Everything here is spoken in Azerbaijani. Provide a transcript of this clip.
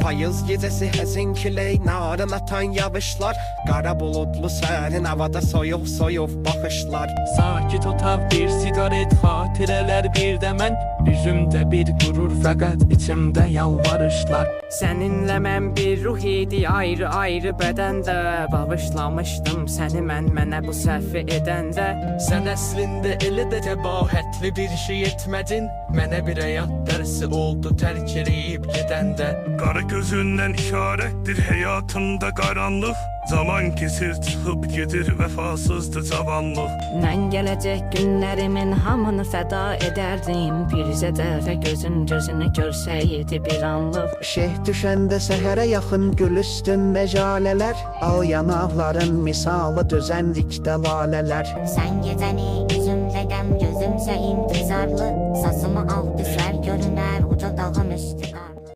Payız gecesi həzin külək, narın atan yağışlar, qara buludlu sərin havada soyuq soyuq baxışlar. Sakit otav bir sigaret, xatirələr bir də mən. Üzümdə bir qürur, fəqət içimdə yalvarışlar. Səninlə mən bir ruh idi, ayrı-ayrı bədəndə. Bağışlamışdım səni mənə bu səhvi edəndə. Sən əslində elə də təbahətli bir şey etmədin. Mənə bir həyat dərsi oldu tərk eləyib gedəndə. Qara gözündən işarətdir həyatımda qaranlıq. Zaman kesir çıxıb gedir, vəfasızdır cavanlıq. Mən gələcək günlərimin hamını fəda edərdim. Bircə dəfə gözünü görsəydi bir anlıq. Şeyh düşəndə səhərə yaxın gül üstün mecalələr, al yanaqların misalı düzənlikdə lalələr. Sen gecəni yüzümdə qəm, gözümsə intizarlı. Sazımı al düşər görünər uca dağın üstü.